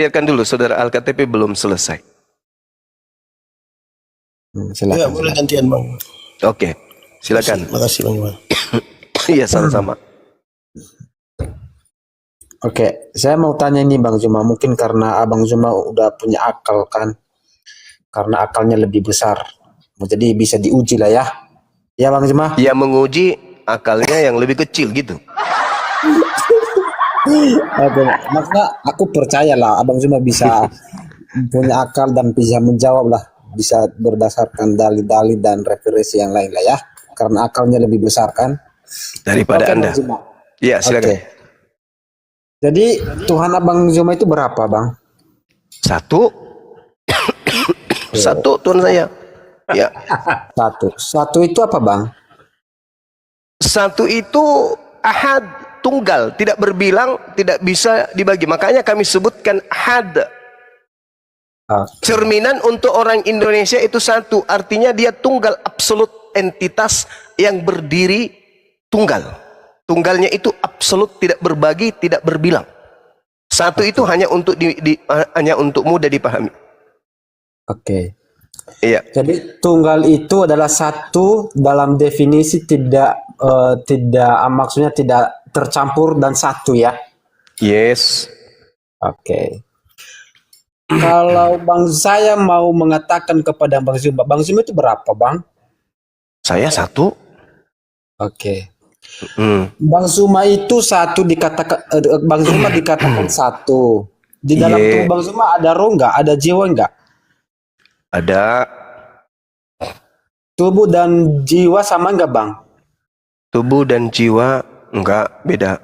Biarkan dulu, Saudara Al-KTP belum selesai. Silakan. Ya, boleh gantian Bang. Oke, silakan. Makasih Bang Iwan. Iya, sama-sama. Oke, saya mau tanya ini Bang Zuma, mungkin karena Abang Zuma udah punya akal kan, karena akalnya lebih besar, jadi bisa diuji lah ya. Ya Bang Zuma? Dia menguji akalnya yang lebih kecil gitu. Oke, maksudnya aku percaya lah Abang Zuma bisa punya akal dan bisa menjawab lah, bisa berdasarkan dalil-dalil dan referensi yang lain lah ya, karena akalnya lebih besar kan. Daripada Oke, Anda. Bang Zuma. Iya, silakan. Oke. Jadi Tuhan Abang Zuma itu berapa Bang? Satu. Satu Tuhan saya. Ya. Satu itu apa Bang? Satu itu ahad, tunggal, tidak berbilang, tidak bisa dibagi. Makanya kami sebutkan ahad. Cerminan untuk orang Indonesia itu satu, artinya dia tunggal, absolut, entitas yang berdiri tunggal. Tunggalnya itu absolut, tidak berbagi, tidak berbilang. Satu itu hanya untuk hanya untuk mudah dipahami. Oke. Iya. Jadi tunggal itu adalah satu dalam definisi maksudnya tidak tercampur dan satu ya. Yes. Oke. Kalau saya mau mengatakan kepada Bang Zuma itu berapa Bang? Saya satu. Oke. Bang Zuma itu satu dikatakan, Bang Zuma dikatakan satu. Di dalam tubuh Bang Zuma ada roh nggak? Ada jiwa nggak? Ada. Tubuh dan jiwa sama nggak Bang? Tubuh dan jiwa enggak, beda.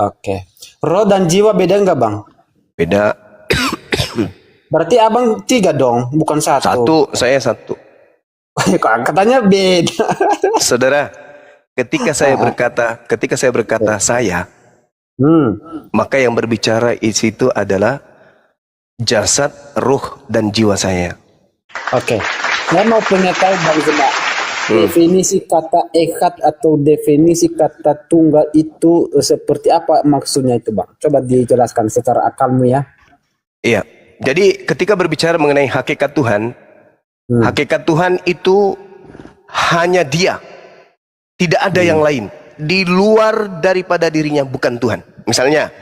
Oke. Roh dan jiwa beda nggak Bang? Beda. Berarti Abang 3 dong, bukan satu. Satu, saya satu. Katanya beda. Saudara, ketika saya berkata saya, maka yang berbicara di situ adalah jasad, ruh, dan jiwa saya. Oke, saya mau punya tahu Bang Zuma, definisi kata echad atau definisi kata tunggal itu seperti apa maksudnya itu Bang? Coba dijelaskan secara akalmu ya. Iya, jadi ketika berbicara mengenai hakikat Tuhan itu hanya Dia, tidak ada yang lain. Di luar daripada dirinya bukan Tuhan. Misalnya,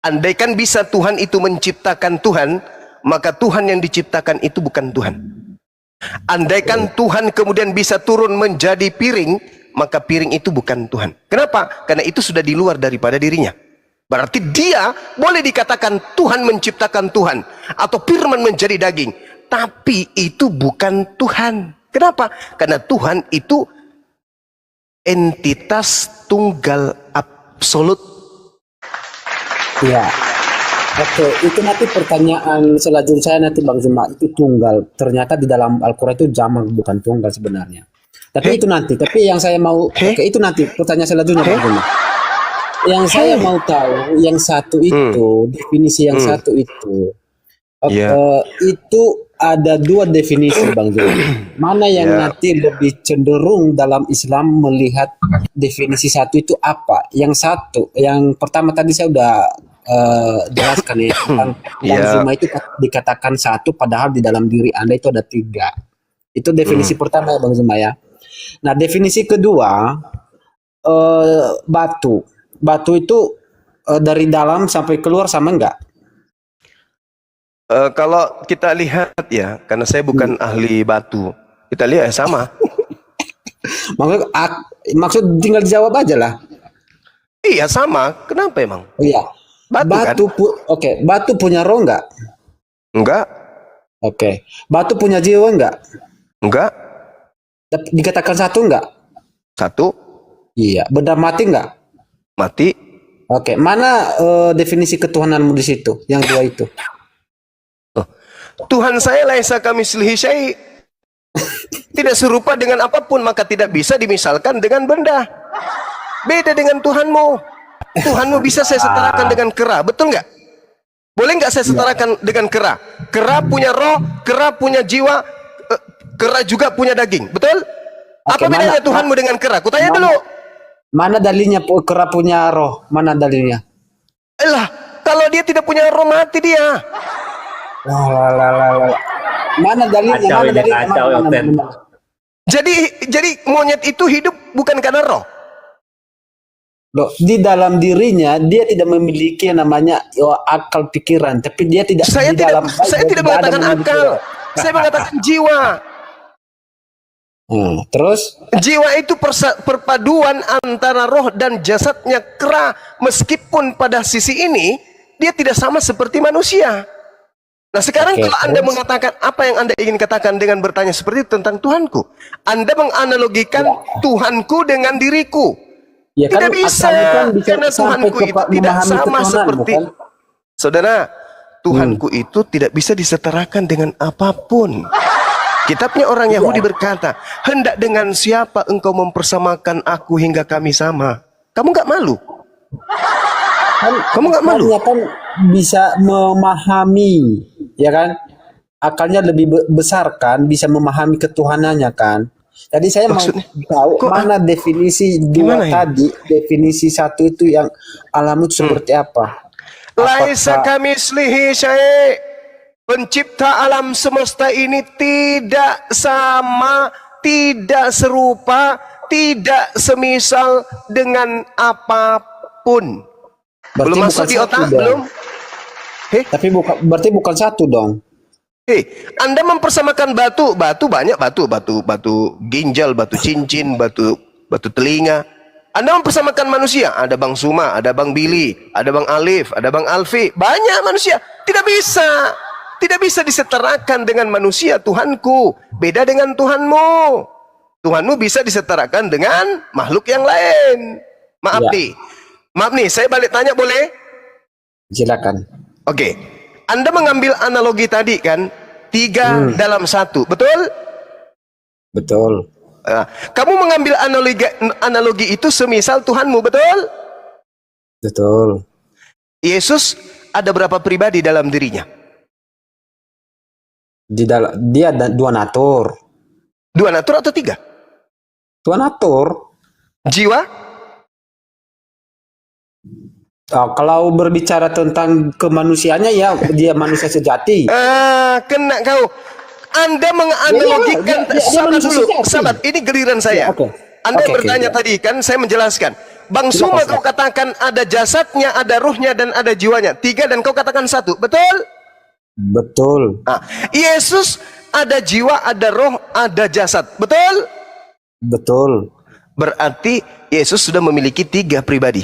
andaikan bisa Tuhan itu menciptakan Tuhan, maka Tuhan yang diciptakan itu bukan Tuhan. Andaikan Tuhan kemudian bisa turun menjadi piring, maka piring itu bukan Tuhan. Kenapa? Karena itu sudah di luar daripada dirinya. Berarti dia boleh dikatakan Tuhan menciptakan Tuhan, atau firman menjadi daging, tapi itu bukan Tuhan. Kenapa? Karena Tuhan itu entitas tunggal absolut. Iya. Oke, itu nanti pertanyaan selanjutnya saya nanti Bang Zuma, itu tunggal. Ternyata di dalam Al-Quran itu jamak, bukan tunggal sebenarnya. Tapi itu nanti, tapi yang saya mau, oke, itu nanti pertanyaan selanjutnya Bang Zuma. Yang saya mau tahu, yang satu itu, definisi yang satu itu, itu ada dua definisi Bang Zuma. Mana yang nanti lebih cenderung dalam Islam melihat definisi satu itu apa? Yang satu, yang pertama tadi saya udah jelaskan ya, tentang Bang Zuma itu dikatakan satu, padahal di dalam diri Anda itu ada 3. Itu definisi pertama ya Bang Zuma ya. Nah definisi kedua, batu. Batu itu dari dalam sampai keluar sama enggak? Kalau kita lihat ya, karena saya bukan ahli batu, kita lihat sama. Maksud tinggal dijawab aja lah. Iya sama, kenapa emang? Iya. Batu kan? Oke, batu punya roh enggak? Enggak. Oke. Batu punya jiwa enggak? Enggak. Dikatakan satu enggak? Satu. Iya. Benda mati enggak? Mati. Oke. Mana definisi ketuhananmu di situ? Yang dua itu. Tuhan saya laisa kamitslihi syai'. Tidak serupa dengan apapun, maka tidak bisa dimisalkan dengan benda. Beda dengan Tuhanmu. Tuhanmu bisa saya setarakan dengan kera, betul nggak? Boleh nggak saya setarakan dengan kera? Kera punya roh, kera punya jiwa, kera juga punya daging, betul? Apa bedanya Tuhanmu dengan kera? Kutanya dulu. Mana dalilnya kera punya roh? Mana dalilnya? Kalau dia tidak punya roh mati dia. Lah. Mana dalilnya? Kacau Mana ini, dalilnya? kacau, Dokter. Jadi monyet itu hidup bukan karena roh. Loh, di dalam dirinya dia tidak memiliki yang namanya akal pikiran, tapi dia tidak Saya di tidak dalam saya tidak tidak ada mengatakan memiliki akal. roh. Saya mengatakan jiwa. Terus Jiwa itu perpaduan antara roh dan jasadnya kera, meskipun pada sisi ini dia tidak sama seperti manusia. Nah sekarang Oke, kalau Anda terus? mengatakan apa yang Anda ingin katakan dengan bertanya seperti itu tentang Tuhanku, Anda menganalogikan Tuhanku dengan diriku. ya Tidak bisa, akalnya kan bisa karena sampai Tuhanku ke itu tidak memahami sama ketuhanan, seperti bukan? Saudara, Tuhanku itu tidak bisa disetarakan dengan apapun. Kitabnya orang Yahudi berkata, hendak dengan siapa engkau mempersamakan aku hingga kami sama? Kamu nggak malu? Kamu nggak malu? Akalnya kan bisa memahami, ya kan? Akalnya lebih besar kan, bisa memahami ketuhanannya kan. Jadi saya Maksudnya? mau tahu Kok- mana definisi Gimana dua ini? tadi, definisi satu itu yang alam itu seperti apa? Laisa Apakah- kami slihi syai'. Pencipta alam semesta ini tidak sama, tidak serupa, tidak semisal dengan apapun. Berarti Belum masuk bukan di satu otak, dong. belum? Tapi berarti bukan satu dong. Anda mempersamakan batu banyak batu ginjal, batu cincin, batu telinga. Anda mempersamakan manusia, ada Bang Suma, ada Bang Billy, ada Bang Alif, ada Bang Alfi, banyak manusia. Tidak bisa. Tidak bisa disetarakan dengan manusia. Tuhanku beda dengan Tuhanmu. Tuhanmu bisa disetarakan dengan makhluk yang lain. Maaf Ya. nih. Maaf nih, saya balik tanya boleh? Silakan. Oke. Anda mengambil analogi tadi kan, 3 dalam 1, betul? Betul. Nah, kamu mengambil analogi itu semisal Tuhanmu, betul? Betul. Yesus ada berapa pribadi dalam dirinya? Di dalam dia ada dua natur. 2 natur atau 3? Dua natur. Jiwa? Kalau berbicara tentang kemanusiaannya ya dia manusia sejati. Kena kau. Anda menganalogikan, dia sabar manusia dulu, sejati. sabar. Ini giliran saya. Ya, oke. Anda Oke, bertanya oke. tadi kan, saya menjelaskan. Bang Silakan, Suma silakan. kau katakan ada jasadnya, ada ruhnya, dan ada jiwanya. 3 dan kau katakan 1, betul? Betul. Nah, Yesus ada jiwa, ada roh, ada jasad, betul? Betul. Berarti Yesus sudah memiliki 3 pribadi.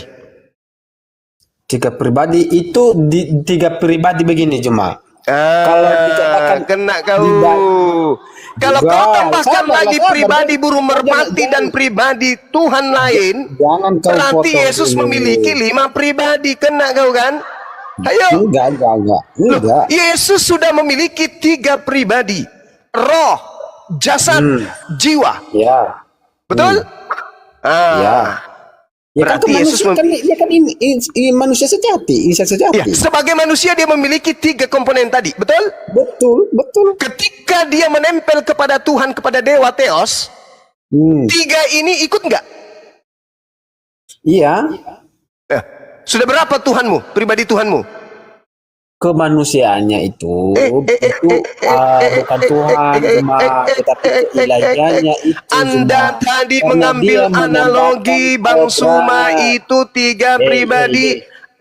3 pribadi itu tiga pribadi begini cuma. Kalau dikatakan kena kau. tidak- Kalau Enggak, kau tambahkan sabar, lagi sabar. pribadi burung merpati Jangan- dan pribadi Tuhan lain, Jangan kau berarti potong Yesus dulu. memiliki 5 pribadi. Kena kau kan? Ayo. Enggak. Yesus sudah memiliki 3 pribadi. Roh, jasad, jiwa. Ya. Betul? Ya. Ya Berarti kan Yesus manusia kan ini manusia sejati, insan sejati. ya, sebagai manusia dia memiliki 3 komponen tadi. Betul? Betul. Ketika dia menempel kepada Tuhan, kepada Dewa Theos, 3 ini ikut nggak? Iya. Sudah berapa Tuhanmu, pribadi Tuhanmu? Kemanusiaannya itu bukan Tuhan cuma tetapi ilahiannya itu Anda cuma tadi karena mengambil dia menambahkan analogi Bang Suma kodrat. itu 3 pribadi.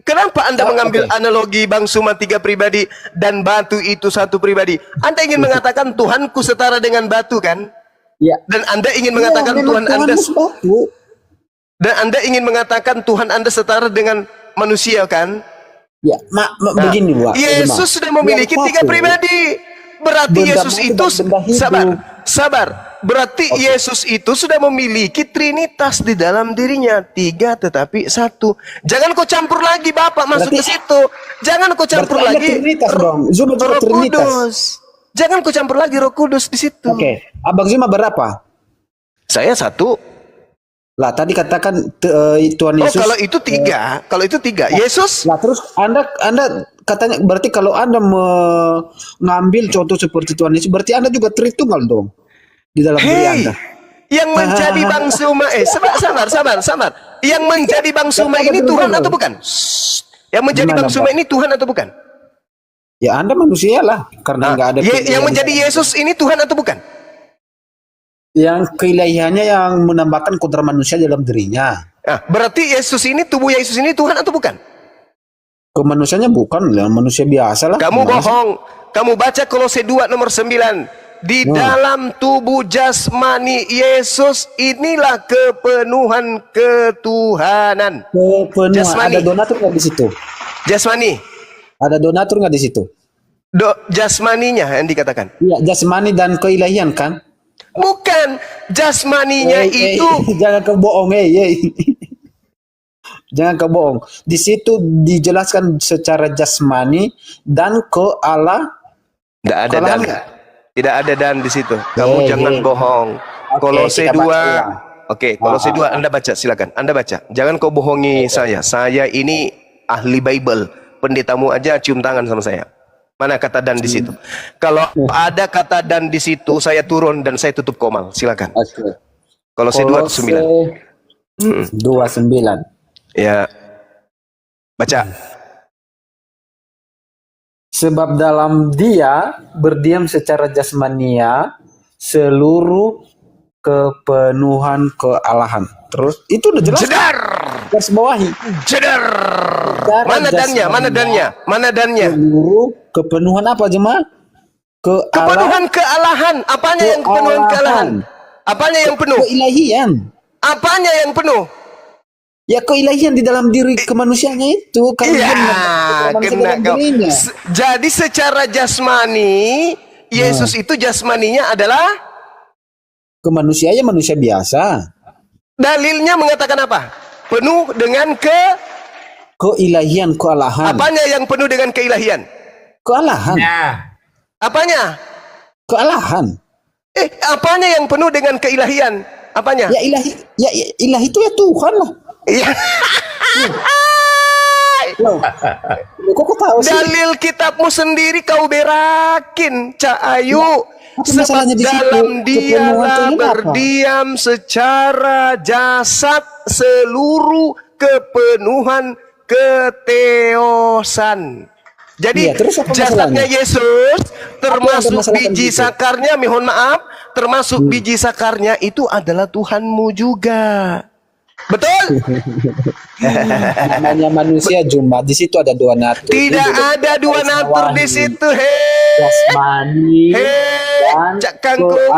Kenapa Anda mengambil analogi Bang Suma 3 pribadi dan batu itu 1 pribadi? Anda ingin mengatakan Tuhanku setara dengan batu kan? Ya. Dan Anda ingin mengatakan memang Tuhan Anda batu. dan Anda ingin mengatakan Tuhan Anda setara dengan manusia kan? Ya, begini Pak. Yesus sudah memiliki 3 pribadi. Berarti Benda Yesus mati itu dan benda hidup. sabar. Berarti Yesus itu sudah memiliki trinitas di dalam dirinya, 3 tetapi 1. Jangan kau campur lagi Bapak masuk Berarti- ke situ. Jangan kau campur berarti ada lagi Trinitas dong. Zuma juga Roh Trinitas. Kudus. Jangan kau campur lagi Roh Kudus di situ. Oke, Abang Zuma berapa? Saya 1. Lah tadi katakan Tuhan Oh, Yesus. kalau itu 3. Kalau itu 3. Yesus Lah terus Anda katanya berarti kalau Anda mengambil contoh seperti Tuhan Yesus berarti Anda juga Tritunggal dong di dalam diri Anda. yang menjadi Bang Suma sabar. Yang menjadi Bang Suma ini Tuhan atau bukan? Shh. Yang menjadi Gimana, Bang Suma Bang? ini Tuhan atau bukan? Ya Anda manusia lah, karena nggak ada Yang menjadi Yesus ini Tuhan atau bukan? yang keilahiannya yang menambahkan kodrat manusia dalam dirinya. Berarti Yesus ini, tubuh Yesus ini Tuhan atau bukan? Kemanusiaannya bukan lah, manusia biasa lah. Kamu bohong. Kamu baca Kolose 2 nomor 9. Di dalam tubuh jasmani Yesus inilah kepenuhan ketuhanan. Kepenuhan. Jasmani. Ada donatur nggak di situ? Jasmani. Ada donatur nggak di situ? Jasmaninya yang dikatakan. Iya, jasmani dan keilahian kan? Bukan. Jasmaninya itu. Jangan kebohong, Jangan kebohong. Di situ dijelaskan secara jasmani dan ke Allah. Tidak ada dan. Tidak ada dan di situ. Kamu jangan bohong. Kolose 2. Oke, Kolose 2 Anda baca, silakan. Anda baca. Jangan kau bohongi saya. Saya ini ahli Bible. Pendetamu aja cium tangan sama saya. Mana kata dan di situ? Kalau ada kata dan di situ, saya turun dan saya tutup komal. Silakan. Kolose 2:9. 2:9. Ya. Baca. Sebab dalam dia berdiam secara jasmania seluruh kepenuhan kealahan. Terus itu udah jelas. Jedar. Garis bawahi. Jedar. Mana dannya? Mana dannya? Mana dannya? Seluruh kepenuhan apa jemaah? Kepenuhan kealahan. Apanya yang kepenuhan kealahan? Apanya yang penuh? Keilahian. Apanya yang penuh? Ya keilahian di dalam diri kemanusiaannya itu. Iya, kena kau. Jadi secara jasmani, Yesus itu jasmaninya adalah kemanusiaannya manusia biasa. Dalilnya mengatakan apa? Penuh dengan keilahian, kealahan. Apanya yang penuh dengan keilahian? Kealahan. Apanya? Kealahan. Apanya yang penuh dengan keilahian? Apanya? Ya ilahi, ilahi itu ya Tuhan lah. Iya. Kok tahu sih? Dalil kitabmu sendiri kau berakin, Cak Ayu. Sebab dalam dialah berdiam secara jasad seluruh kepenuhan keteosan. Jadi jasadnya Yesus termasuk biji sakarnya, mohon maaf, termasuk biji sakarnya itu adalah Tuhanmu juga. Betul? Namanya manusia cuma di situ ada dua natur. Tidak ada dua natur di situ. Jasmani Cak Kangkung,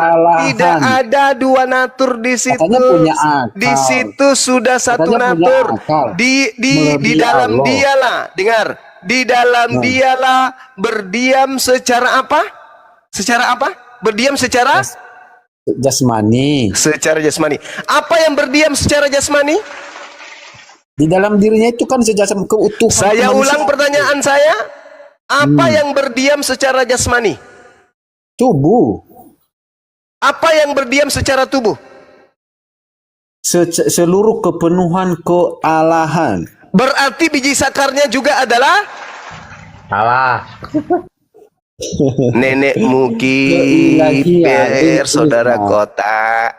tidak ada dua natur di situ. Punya akal. Di situ sudah satu natur. Di dalam dialah, dengar. Di dalam dialah berdiam secara apa? Secara apa? Berdiam secara jasmani. Secara jasmani. Apa yang berdiam secara jasmani? Di dalam dirinya itu kan sejasam keutuhan. Saya ulang pertanyaan saya. Apa yang berdiam secara jasmani? Tubuh. Apa yang berdiam secara tubuh? Seluruh kepenuhan kealahan. Berarti biji sakarnya juga adalah Allah. Nenekmu kiper, saudara kota.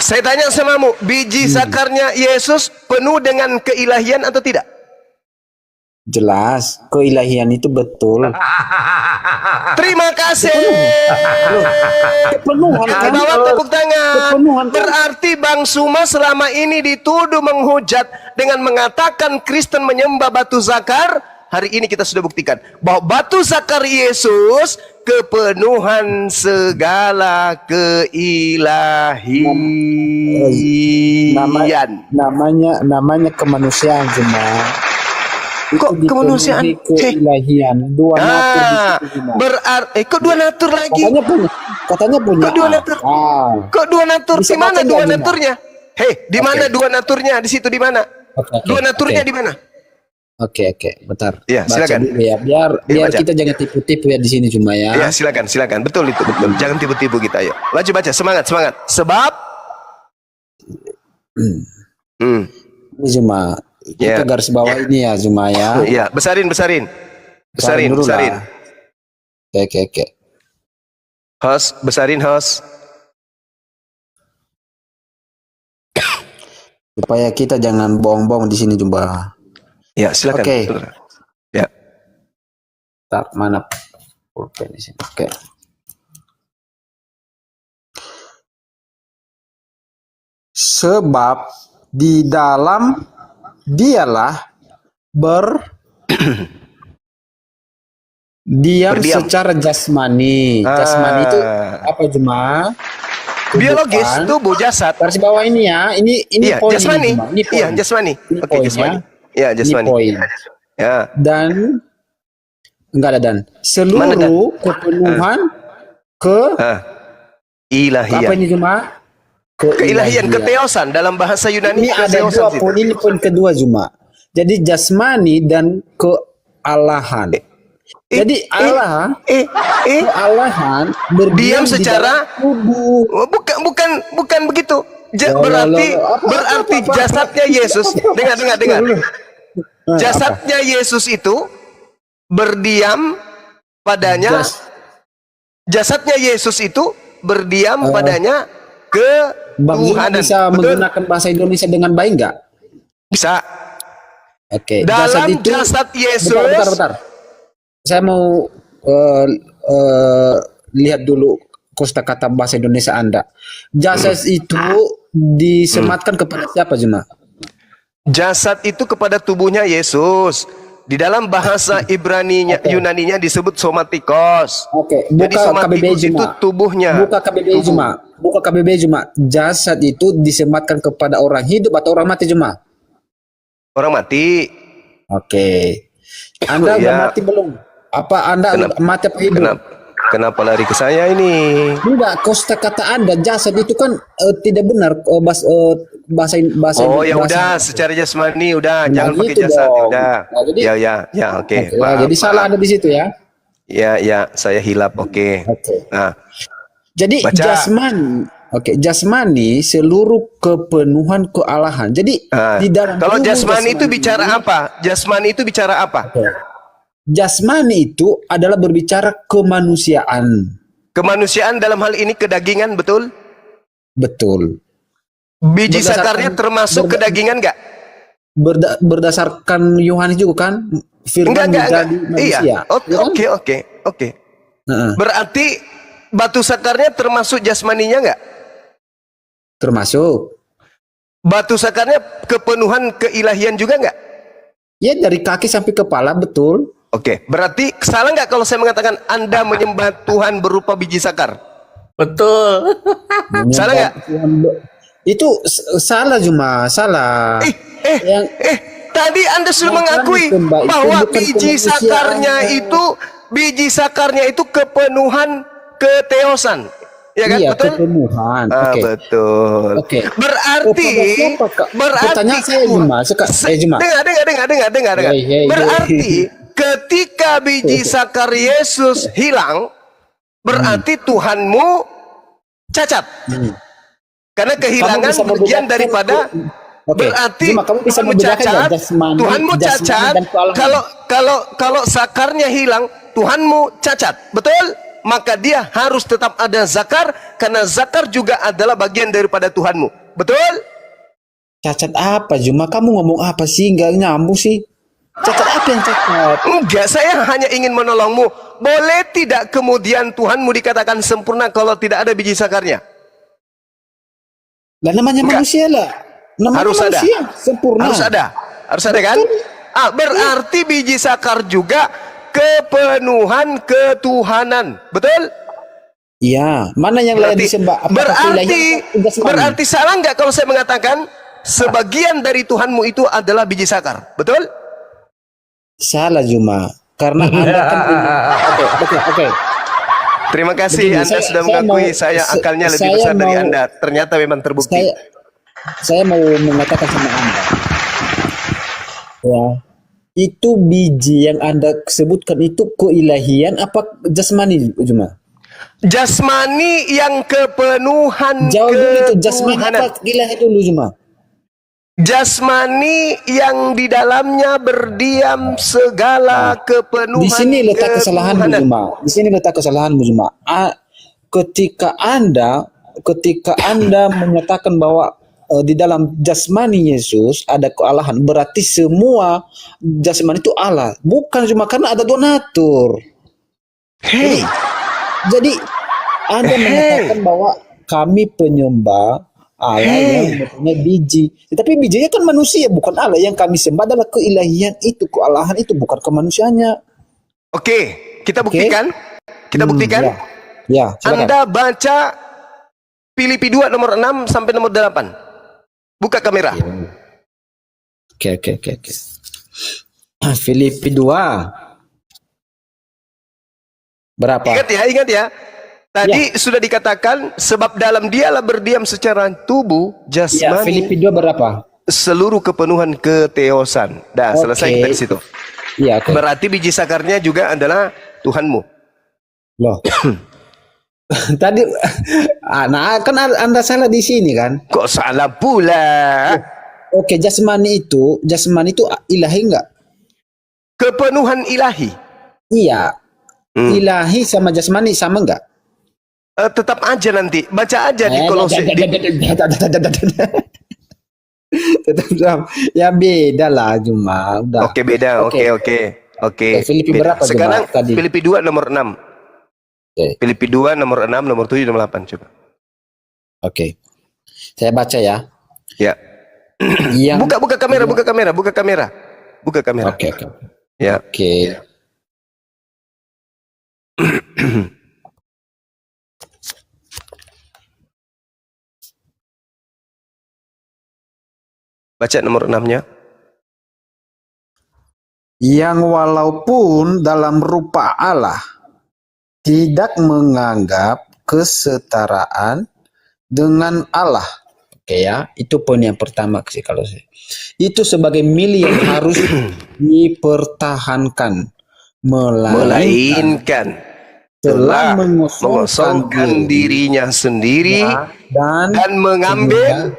Saya tanya samamu, biji sakarnya Yesus penuh dengan keilahian atau tidak? Jelas, keilahian itu betul. Terima kasih. Kepenuhan kan? Bawa tepuk tangan. Kepenuhan kan? Berarti Bang Suma selama ini dituduh menghujat dengan mengatakan Kristen menyembah batu zakar. Hari ini kita sudah buktikan bahwa batu zakar Yesus kepenuhan segala keilahian. Namanya kemanusiaan cuma. Kok kemanusiaan? Keilahian. Dua natur. Berarti kok dua natur lagi? Katanya punya. Kok dua natur? Kok dua natur? Di mana dua naturnya? Di mana dua naturnya? Di situ di mana? Dua naturnya di mana? Oke, bentar. Ya, silakan. Ya, biar kita jangan tipu-tipu ya di sini cuma ya. Ya, silakan. Betul itu, betul. Jangan tipu-tipu kita, yuk. Lanjut baca, semangat. Sebab ini cuma kita garis bawah ini ya cuma ya. Iya, besarin. Oke. Host, besarin host. Supaya kita jangan bohong-bohong di sini cuma. Ya, silakan. Oke. Saudara. Ya. Tak mana pulpen di sini. Oke. Sebab di dalam dialah diam Berdiam. secara jasmani. Jasmani itu apa Juma? Biologis, Bukan. tubuh, jasad. Garis bawah ini ya. Ini Iya, poin jasmani. ini, Juma. Ini poin. Iya, jasmani. Ini Oke, poin, jasmani. ya. Ya, Ini jasmani. poin. Ya. Dan enggak ada dan seluruh kepenuhan ke Ah. Ilahian. apa ini Juma? Keilahian, keteosan dalam bahasa Yunani. Ini ada keteosan dua situ. poin, ini poin kedua Juma. Jadi jasmani dan kealahan. Jadi Allah, kealahan berdiam Diam di secara dalam tubuh. Oh, bukan begitu. Loh, Berarti Apa? jasadnya Yesus. Dengar. Nah, Jasadnya Yesus itu berdiam padanya. Jasadnya Yesus itu berdiam padanya Bang Zuma ketuhanan. bisa Betul? menggunakan bahasa Indonesia dengan baik nggak? Bisa. Oke. Dalam jasad Yesus. Bentar. Saya mau lihat dulu kosakata bahasa Indonesia Anda. Jasad itu disematkan kepada siapa Zuma? Jasad itu kepada tubuhnya Yesus. Di dalam bahasa Ibraninya, Yunaninya disebut somatikos. Oke, Jadi buka KBBI somatikos itu Juma. tubuhnya. Buka KBBI Juma. Buka KBBI Juma. Jasad itu disematkan kepada orang hidup atau orang mati Juma? Orang mati. Oke. Anda udah Ya. mati belum? Apa Anda mati apa hidup? Kenapa lari ke saya ini? Enggak, kosakata Anda jasad itu kan tidak benar bahasa Oh ya bahasa- udah, secara jasmani udah, Nah, jangan pakai gitu jasad, dong. udah. Nah, jadi- Ya, oke. Oke, ya, jadi salah ada di situ ya. Ya, saya hilap, oke. Oke. Nah, Jadi Baca. jasmani seluruh kepenuhan kealahan. Jadi di dalam kalau tubuh jasmani itu bicara apa? Jasmani itu bicara apa? Oke. Jasmani itu adalah berbicara kemanusiaan. Kemanusiaan dalam hal ini kedagingan, betul? Betul. Biji Berdasarkan- sakarnya termasuk kedagingan nggak? Berdasarkan Yohanes juga kan firman Enggak. menjadi manusia. Iya. Ya kan? Oke. Heeh. Berarti batu sakarnya termasuk jasmaninya nggak? Termasuk. Batu sakarnya kepenuhan keilahian juga nggak? Ya dari kaki sampai kepala betul. Oke, berarti salah nggak kalau saya mengatakan Anda menyembah Tuhan berupa biji sakar? Betul. Salah nggak? Itu salah Juma, salah. Yang Tadi Anda sudah Yang mengakui kami sembah itu bahwa bukan biji sakarnya itu kepenuhan keteosan. Ya kan? iya, Betul? kepenuhan. Oke. Betul. Oke. Berarti Kepada siapa, Kak? Pertanyaan saya, Juma. Juma. Dengar. Hei. Berarti ketika biji sakar Yesus hilang, berarti Tuhanmu cacat. Karena kehilangan Kamu bisa bagian membedakan daripada Oke. berarti Juma, kamu bisa Tuhanmu membedakan cacat, nggak jasmani, Tuhanmu jasmani cacat. dan kealahan? Kalau sakarnya hilang, Tuhanmu cacat. Betul? Maka dia harus tetap ada zakar karena zakar juga adalah bagian daripada Tuhanmu. Betul? Cacat apa Juma? Kamu ngomong apa sih? Nggak nyambung sih. Cacat apa yang cacat? Enggak, saya hanya ingin menolongmu. Boleh tidak kemudian Tuhanmu dikatakan sempurna kalau tidak ada biji sakarnya? Lah namanya Enggak. manusia lah. Namanya Harus ada. manusia. Sempurna. Harus ada kan? Berarti biji sakar juga kepenuhan ketuhanan. Betul? Iya. Mana yang layak disembah? Apakah keilaian atau jasmani? berarti salah nggak kalau saya mengatakan sebagian dari Tuhanmu itu adalah biji sakar? Betul? Salah Juma. Karena Anda kan Oke. Terima kasih Begini, Anda saya- sudah saya mengakui mau- saya akalnya lebih saya besar dari mau- Anda. Ternyata memang terbukti. Saya mau mengatakan sama Anda. Ya. Itu biji yang Anda sebutkan itu keilahian apa jasmani Juma? Jasmani yang kepenuhan Jauh dulu itu jasmani ketuhanan. apa ilahi dulu Juma? Jasmani yang di dalamnya berdiam segala kepenuhan Di sini letak kesalahanmu ketuhanan. Juma. Di sini letak kesalahanmu Juma. Ketika Anda menyatakan bahwa di dalam jasmani Yesus ada kealahan, berarti semua jasmani itu Allah, bukan cuma karena ada donatur. Hei, Jadi Anda mengatakan bahwa kami penyembah Allah yang mempunyai biji, tetapi bijinya kan manusia, bukan Allah. Yang kami sembah adalah keilahian itu, kealahan itu, bukan kemanusiaannya. oke, kita buktikan. Kita buktikan. Ya, silakan. Anda baca Filipi 2 nomor 6 sampai nomor 8. Buka kamera. Oke. Filipi 2. Berapa? Ingat ya. Tadi sudah dikatakan sebab dalam dialah berdiam secara tubuh, Ya, jasmani, Filipi 2 berapa? seluruh kepenuhan keteosan. Dah, selesai kita di situ. Iya, oke. Berarti biji sakarnya juga adalah Tuhanmu. Loh. Tadi nah kan Anda salah di sini kan? Kok salah pula? Oke, jasmani itu ilahi enggak? Kepenuhan ilahi. Iya. Ilahi sama jasmani sama enggak? Tetap aja nanti. Baca aja di Kolose. Tetap sama. Ya beda lah cuma udah. Oke, beda. Oke. Filipi berapa Sekarang coba tadi? Filipi 2 nomor 6. Oke. Filipi 2 nomor 6, nomor 7, nomor 8 coba. Oke. Saya baca ya. Ya. Yang Buka kamera. Buka kamera. Oke. Ya. Oke. Baca nomor 6-nya. Yang walaupun dalam rupa Allah tidak menganggap kesetaraan dengan Allah. Oke ya, itu poin yang pertama sih kalau saya. Itu sebagai milik yang harus dipertahankan, melainkan telah mengosongkan dirinya sendiri dan mengambil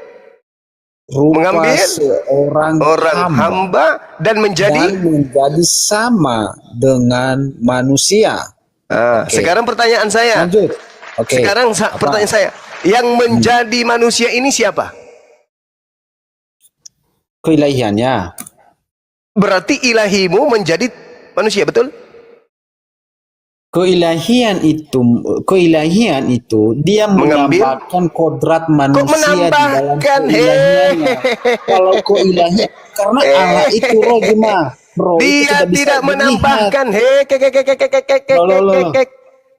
rupa seorang hamba dan menjadi sama dengan manusia. Sekarang pertanyaan saya. Lanjut. Oke. Sekarang pertanyaan saya, yang menjadi manusia ini siapa? Keilahiannya. Berarti ilahimu menjadi manusia, betul? Keilahian itu dia menambahkan kodrat manusia di dalam keilahiannya. Kalau keilahian, karena Allah itu roh jemaah. Dia tidak menambahkan.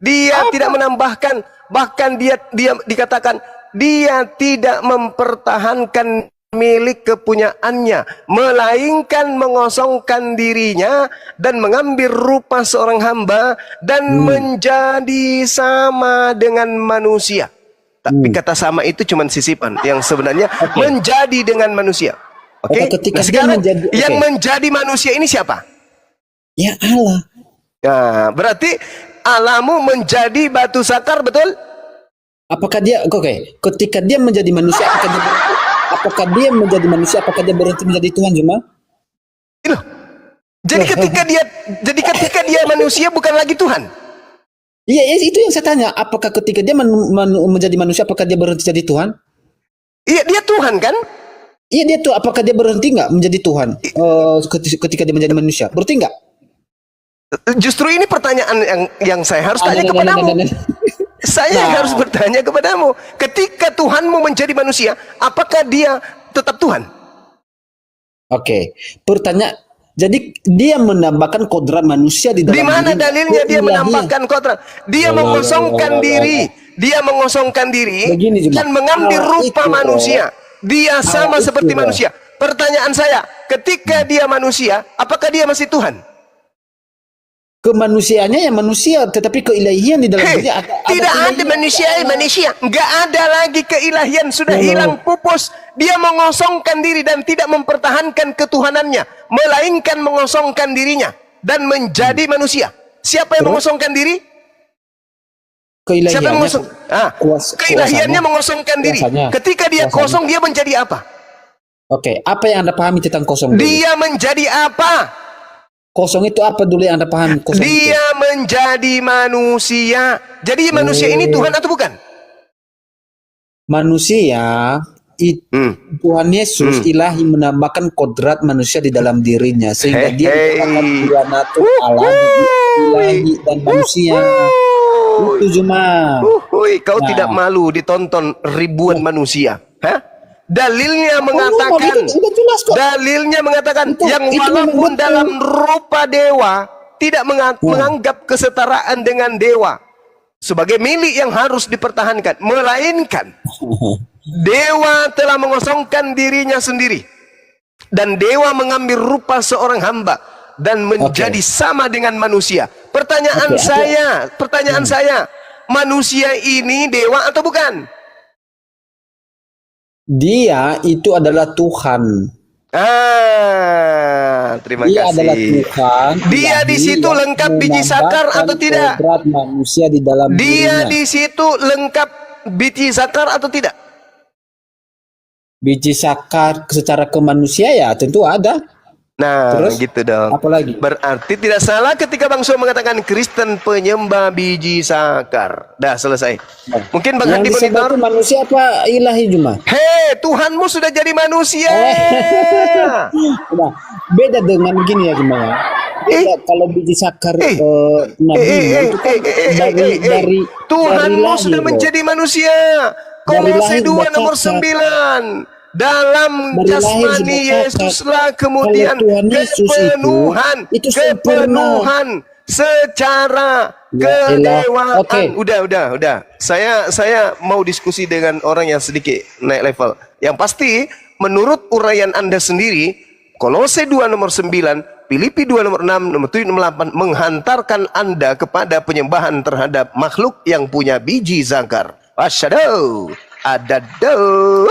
Dia tidak menambahkan. Bahkan dia dikatakan dia tidak mempertahankan milik kepunyaannya, melainkan mengosongkan dirinya dan mengambil rupa seorang hamba dan menjadi sama dengan manusia. Tapi kata sama itu cuma sisipan, yang sebenarnya menjadi dengan manusia. Oke. Nah, sekarang yang menjadi manusia ini siapa? Ya Allah. Nah, berarti Allahmu menjadi batu sakar, betul? Apakah dia ketika dia menjadi manusia, apakah dia menjadi manusia, apakah dia berhenti menjadi Tuhan cuma? Jadi ketika dia manusia bukan lagi Tuhan. Iya, itu yang saya tanya. Apakah ketika dia menjadi manusia, apakah dia berhenti jadi Tuhan? Iya, dia Tuhan kan? Iya, dia tuh. Apakah dia berhenti nggak menjadi Tuhan ketika dia menjadi manusia? Berhenti nggak? Justru ini pertanyaan yang saya harus tanya kepadamu. Saya harus bertanya kepadamu. Ketika Tuhanmu menjadi manusia, apakah dia tetap Tuhan? Oke. Pertanyaan. Jadi dia menambahkan kodrat manusia di dalam. Di mana dalilnya dia menambahkan kodrat? Dia mengosongkan diri. Dia mengosongkan diri dan mengambil rupa manusia. Dia sama seperti manusia. Pertanyaan saya, ketika dia manusia, apakah dia masih Tuhan? Kemanusiaannya ya manusia, tetapi keilahian di dalam dirinya tidak ada manusia. Enggak ada lagi keilahian, sudah hilang pupus. Dia mengosongkan diri dan tidak mempertahankan ketuhanannya, melainkan mengosongkan dirinya dan menjadi manusia. Siapa yang mengosongkan diri? Siapa yang mengosong? Keilahiannya mengosongkan diri. Ketika dia kosong, dia menjadi apa? Oke, apa yang Anda pahami tentang kosong? Dia menjadi apa? Kosong itu apa dulu yang Anda pahami? Dia menjadi manusia. Jadi manusia ini Tuhan atau bukan? Manusia Tuhan Yesus ilahi menambahkan kodrat manusia di dalam dirinya sehingga dia merupakan dua natur Allah, ilahi dan manusia. Itu cuma. Kau tidak malu ditonton ribuan manusia? Hah? Dalilnya mengatakan, sudah jelas kok. dalilnya mengatakan Itu walaupun memang dalam rupa dewa tidak menganggap kesetaraan dengan dewa sebagai milik yang harus dipertahankan, melainkan dewa telah mengosongkan dirinya sendiri dan dewa mengambil rupa seorang hamba dan menjadi sama dengan manusia. Pertanyaan saya, manusia ini dewa atau bukan? Dia itu adalah Tuhan. Terima Dia kasih. adalah Tuhan. Dia di situ lengkap biji sakar atau tidak? Kodrat manusia di dalam Dia dirinya. di situ lengkap biji sakar atau tidak? Biji sakar secara kemanusia ya tentu ada. Nah, Terus? gitu dong. Apalagi? Berarti tidak salah ketika Bang So mengatakan Kristen penyembah biji sakar. Dah selesai. Mungkin Bang Handi Yang disembah monitor. itu manusia apa ilahi cuma? Hei, Tuhanmu sudah jadi manusia. Nah, beda dengan gini ya cuma ya. Beda kalau biji sakar nabi itu kan dari Tuhanmu lahir, sudah menjadi manusia. Dari Kolose lahir 2 nomor sudah 9. Dalam Dari lahir jasmani sudah Yesuslah kemudian Kalau Tuhan Yesus itu sempurna. kepenuhan secara Ya elah. kedewaan. Oke. Udah. Saya mau diskusi dengan orang yang sedikit naik level. Yang pasti menurut uraian Anda sendiri, Kolose 2 nomor 9, Filipi 2 nomor 6, nomor 7 nomor 8 menghantarkan Anda kepada penyembahan terhadap makhluk yang punya biji zakar. Wasyadaw. Adadaw.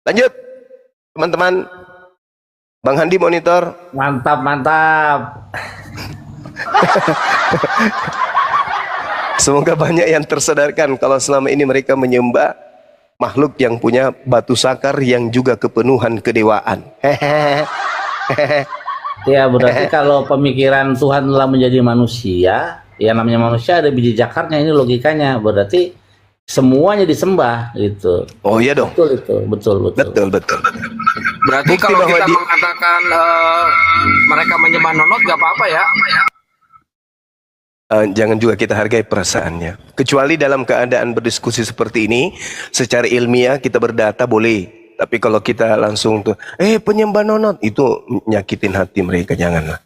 Lanjut, teman-teman. Bang Handi monitor. Mantap. Semoga banyak yang tersadarkan kalau selama ini mereka menyembah makhluk yang punya batu sakar yang juga kepenuhan kedewaan. Ya berarti kalau pemikiran Tuhan telah menjadi manusia, ya namanya manusia ada biji zakarnya, ini logikanya. Berarti semuanya disembah gitu. Oh iya dong. Betul itu, betul. Betul. Berarti Bukti kalau bahwa kita mengatakan mereka menyembah nonot gak apa-apa ya? Jangan juga kita hargai perasaannya. Kecuali dalam keadaan berdiskusi seperti ini, secara ilmiah kita berdata boleh. Tapi kalau kita langsung tuh, penyembah nonot, itu nyakitin hati mereka, janganlah.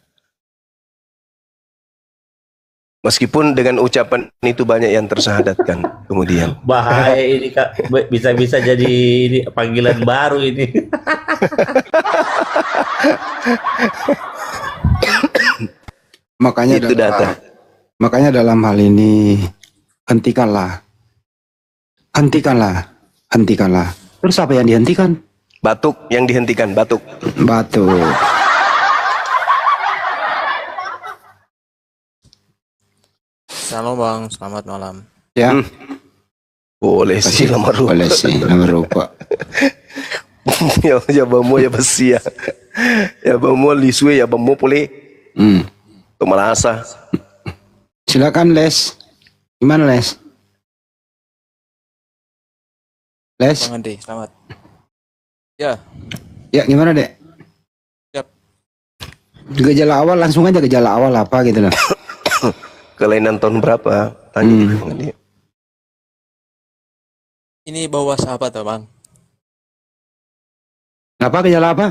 Meskipun dengan ucapan itu banyak yang tersahadatkan kemudian. Bahaya ini Kak, bisa jadi ini panggilan baru ini. Makanya Itu data. Makanya dalam hal ini hentikanlah. Terus apa yang dihentikan? Batuk yang dihentikan, batuk. Batu. Halo Bang, selamat malam. Ya, Boleh sih lamar rupa. boleh sih nomor rupa. Ya bamo ya besia. Ya bamo liswe ya bamo boleh. Kemalasa. Silakan Les. Gimana Les? Les? Bang Andi, selamat. Ya, Ya gimana Dek? Siap. Gejala awal langsung aja gejala awal apa gitu loh. Kelainan tahun berapa? Tanya Bang Andi. ini bawa sahabat ya Bang. Apa gejala apa?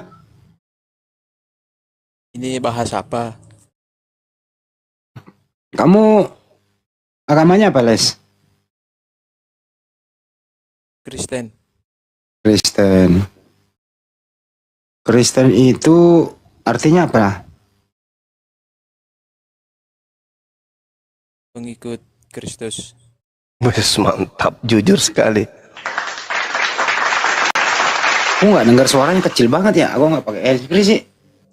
Ini bahas apa? Kamu agamanya apa Les? Kristen. Kristen. Kristen itu artinya apa? Pengikut Kristus. Wes mantap, jujur sekali. Aku nggak dengar suaranya kecil banget ya. Aku nggak pakai handsfree sih.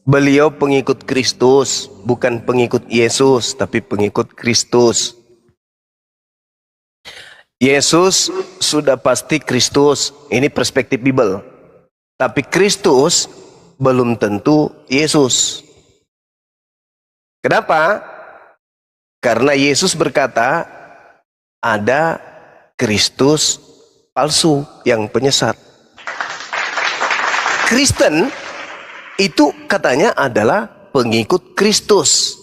Beliau pengikut Kristus, bukan pengikut Yesus, tapi pengikut Kristus. Yesus sudah pasti Kristus, ini perspektif Bible. Tapi Kristus belum tentu Yesus. Kenapa? Karena Yesus berkata, ada Kristus palsu yang penyesat. Kristen itu katanya adalah pengikut Kristus.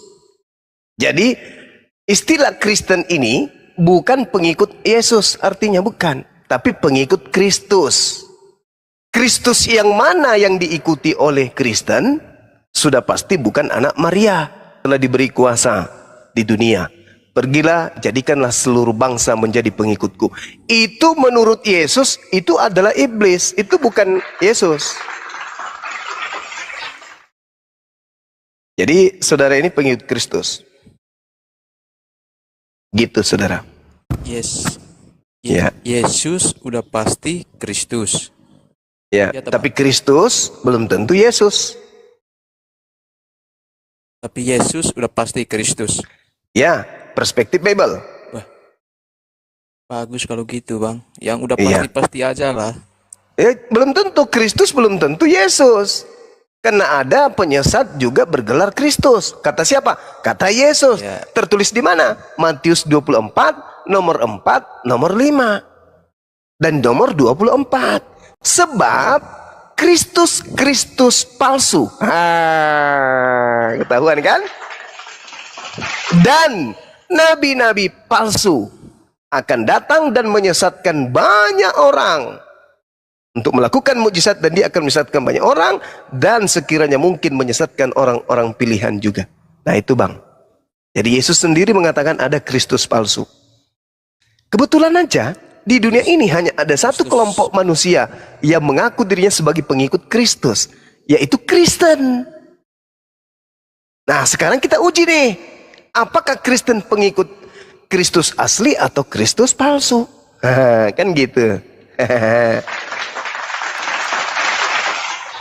Jadi istilah Kristen ini bukan pengikut Yesus, artinya bukan, tapi pengikut Kristus. Kristus yang mana yang diikuti oleh Kristen sudah pasti bukan anak Maria. Telah diberi kuasa di dunia. Pergilah, jadikanlah seluruh bangsa menjadi pengikutku. Itu menurut Yesus, itu adalah iblis. Itu bukan Yesus. Jadi saudara ini pengikut Kristus. Gitu saudara. Yes. Ya. Yesus udah pasti Kristus. Ya, Ya, teman. tapi Kristus belum tentu Yesus. Tapi Yesus udah pasti Kristus. Ya, perspektif Bible. Bagus kalau gitu, Bang. Yang udah Iya. pasti-pasti aja lah. Belum tentu Kristus, belum tentu Yesus. Karena ada penyesat juga bergelar Kristus. Kata siapa? Kata Yesus. Ya. Tertulis di mana? Matius 24, nomor 4, nomor 5. Dan nomor 24. Sebab Kristus palsu. Ketahuan kan? Dan nabi-nabi palsu akan datang dan menyesatkan banyak orang untuk melakukan mukjizat, dan dia akan menyesatkan banyak orang dan sekiranya mungkin menyesatkan orang-orang pilihan juga. Nah itu Bang. Jadi Yesus sendiri mengatakan ada Kristus palsu. Kebetulan aja di dunia ini hanya ada satu kelompok manusia yang mengaku dirinya sebagai pengikut Kristus, yaitu Kristen. Nah sekarang kita uji nih, apakah Kristen pengikut Kristus asli atau Kristus palsu? Kan gitu.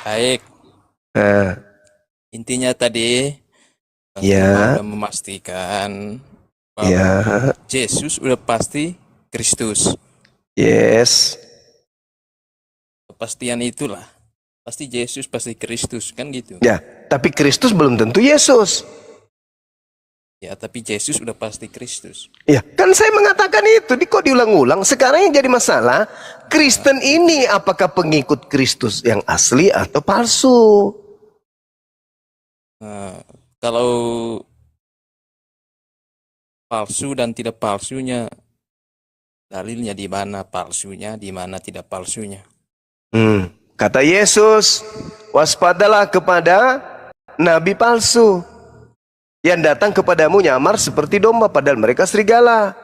Baik. Intinya tadi Bang Ya. udah memastikan bahwa Ya, Yesus udah pasti Kristus. yes. Kepastian itulah. Pasti Yesus, pasti Kristus, kan gitu. Ya, tapi Kristus belum tentu Yesus. Ya, tapi Yesus udah pasti Kristus. Ya, kan saya mengatakan itu, kok diulang-ulang. Sekarang yang jadi masalah, Kristen ini apakah pengikut Kristus yang asli atau palsu? Nah, kalau palsu dan tidak palsunya, dalilnya di mana palsunya, di mana tidak palsunya. Kata Yesus, waspadalah kepada nabi palsu yang datang kepadamu nyamar seperti domba, padahal mereka serigala.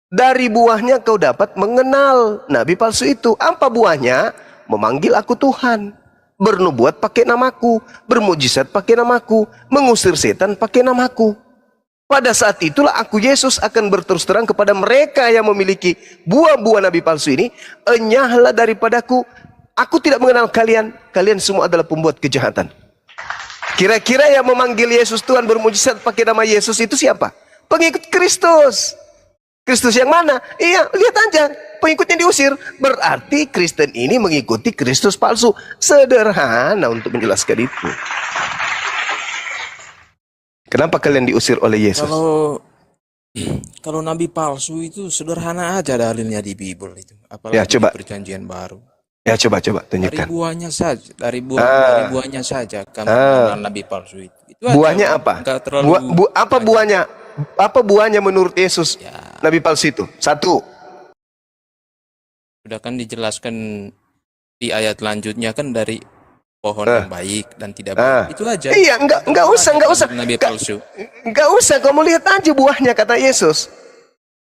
Dari buahnya kau dapat mengenal nabi palsu itu. Apa buahnya? Memanggil aku Tuhan, bernubuat pakai namaku, bermujizat pakai namaku, mengusir setan pakai namaku. Pada saat itulah aku Yesus akan berterus terang kepada mereka yang memiliki buah-buah nabi palsu ini, enyahlah daripadaku, aku tidak mengenal kalian, kalian semua adalah pembuat kejahatan. Kira-kira yang memanggil Yesus Tuhan, bermujizat pakai nama Yesus itu siapa? Pengikut Kristus. Kristus yang mana? Iya, lihat aja, pengikutnya diusir. Berarti Kristen ini mengikuti Kristus palsu. Sederhana untuk menjelaskan itu. Kenapa kalian diusir oleh Yesus? Kalau nabi palsu itu sederhana aja dalilnya di Bible itu. Apalagi Ya, coba. di Perjanjian Baru. Ya coba Dari tunjukkan. buahnya saja, dari buahnya saja kami mengenal nabi palsu itu. Itu aja, Buahnya Bang. apa? Nggak terlalu Apa banyak. buahnya? Apa buahnya menurut Yesus? Ya, Nabi palsu itu. Satu. sudah kan dijelaskan di ayat lanjutnya kan dari pohon yang baik dan tidak baik. Itu aja. Iya, enggak usah. Nabi palsu. Enggak usah, kamu lihat aja buahnya, kata Yesus.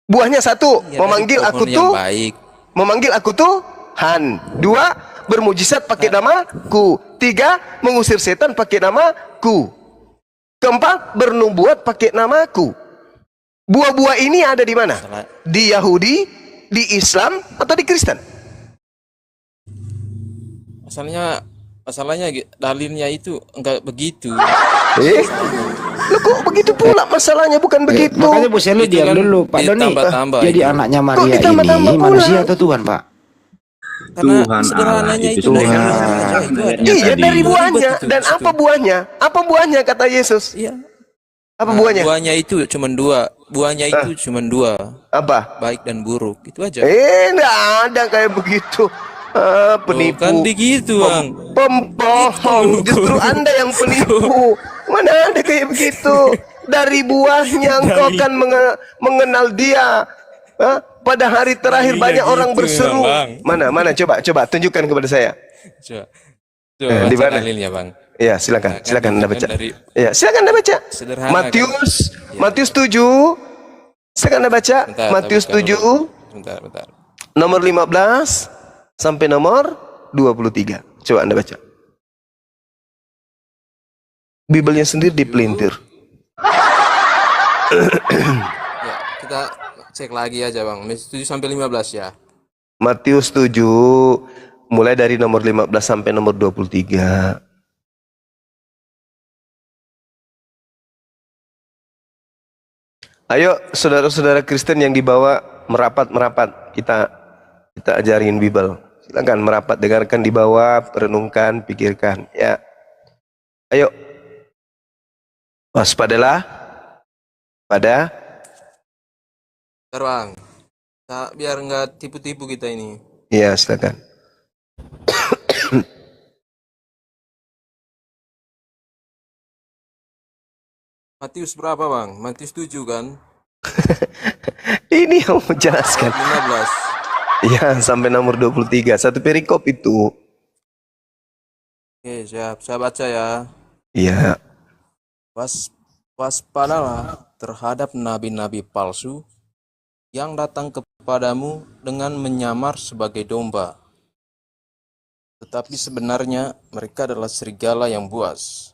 Buahnya satu, Ya, memanggil dari aku pohon yang tuh, baik. memanggil aku Tuhan. Dua, bermujizat pakai namaku. Tiga, mengusir setan pakai namaku. Keempat, bernubuat pakai namaku. Buah-buah ini ada di mana? Salah. Di Yahudi, di Islam, atau di Kristen? Masalahnya dalilnya itu enggak begitu. Lu kok begitu pula masalahnya, bukan begitu. Makanya Bu Selu Itu diam kan dulu Pak Doni. ditambah-tambah Jadi itu. anaknya Kok Maria ditambah-tambah ini pula? manusia atau Tuhan Pak? Karena Tuhan sederhananya Allah itu itu dari Tuhan. buahnya aja, itu ada. Iya, tadi. dari buahnya. Betul, Dan betul. apa buahnya? Apa buahnya, kata Yesus? Iya. Apa Nah, buahnya? buahnya itu cuma dua. Buahnya itu cuma dua. Apa? Baik dan buruk. Itu aja. Enggak ada kayak begitu. Penipu. Kan begitu, Bang. Pembohong. Justru Anda yang penipu. Mana ada kayak begitu? Dari buahnya engkau akan mengenal dia. Hah? Pada hari terakhir Iya banyak orang gitu, berseru. Bang. Mana coba tunjukkan kepada saya. Coba di baca mana? dalilnya, Bang. Ya, silakan Anda baca. Dari Ya, silakan Anda baca. sederhana, Matius 7. Silakan Anda baca. Bentar, Matius bukan 7 dulu. Bentar. nomor 15 sampai nomor 23. Coba Anda baca. Bibelnya sendiri dipelintir. Ya, kita cek lagi aja, Bang. 7 sampai 15 ya. Matius 7 mulai dari nomor 15 sampai nomor 23. Ayo saudara-saudara Kristen yang dibawa merapat, kita ajarin Bible. Silakan merapat, dengarkan di bawah, renungkan, pikirkan, ya. Ayo. Waspadalah pada. Bentar, Bang. Biar nggak tipu-tipu kita ini. Iya, silakan. Matius berapa, Bang? Matius 7 kan? Ini yang menjelaskan. 15. Ya, sampai nomor 23. Satu perikop itu. Oke, siap. Saya baca ya. Iya. Waspadalah terhadap nabi-nabi palsu yang datang kepadamu dengan menyamar sebagai domba. Tetapi sebenarnya mereka adalah serigala yang buas.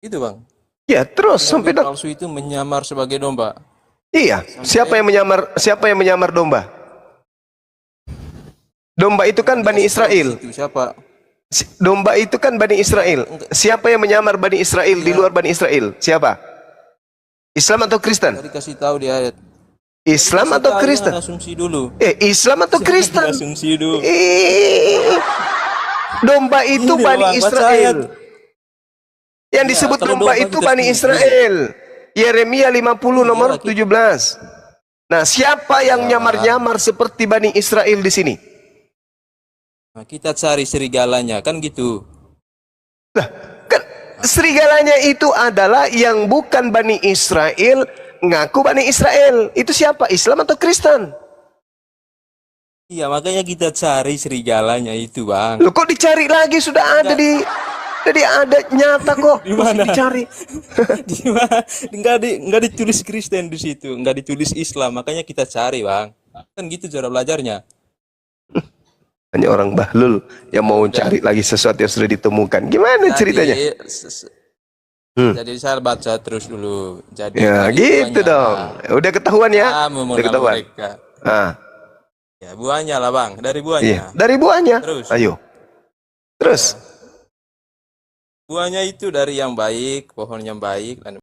Itu, Bang. Ya, terus sampai Nabi palsu itu menyamar sebagai domba. Iya, siapa yang menyamar domba? Domba itu kan Bani Israel. Itu siapa? Domba itu kan Bani Israel. Siapa yang menyamar Bani Israel di luar Bani Israel? Siapa? Islam atau Kristen? Tadi kasih tahu di ayat. Islam atau Kristen? Asumsi dulu. Islam atau Kristen? Asumsi dulu. Domba itu Ini, Bani Bang, baca Israel. ayat. Yang Ya, disebut kalau domba domba itu kita Bani setuju. Israel. Yeremia 50 nomor Iya, 17. Nah, siapa yang nyamar-nyamar seperti Bani Israel di sini? Nah, kita cari serigalanya, kan gitu. Lah, kan serigalanya itu adalah yang bukan Bani Israel, ngaku Bani Israel. Itu siapa? Islam atau Kristen? Iya, makanya kita cari serigalanya itu, Bang. Loh, kok dicari lagi? Sudah ada jadi ada nyata kok. Di mana? Masih dicari. Di mana? Nggak ditulis Kristen di situ, nggak ditulis Islam, makanya kita cari, Bang. Kan gitu cara belajarnya. Hanya orang bahlul yang mau cari lagi sesuatu yang sudah ditemukan. Gimana ceritanya? Jadi saya baca terus dulu. Jadi Ya, gitu dong. Udah ketahuan ya? Kamu Udah ketahuan. mereka. Ah, Ya, buahnya lah, Bang. Dari buahnya. iya. Dari buahnya. Terus. Ayo. Terus. Buahnya itu dari yang baik, pohon yang baik, dan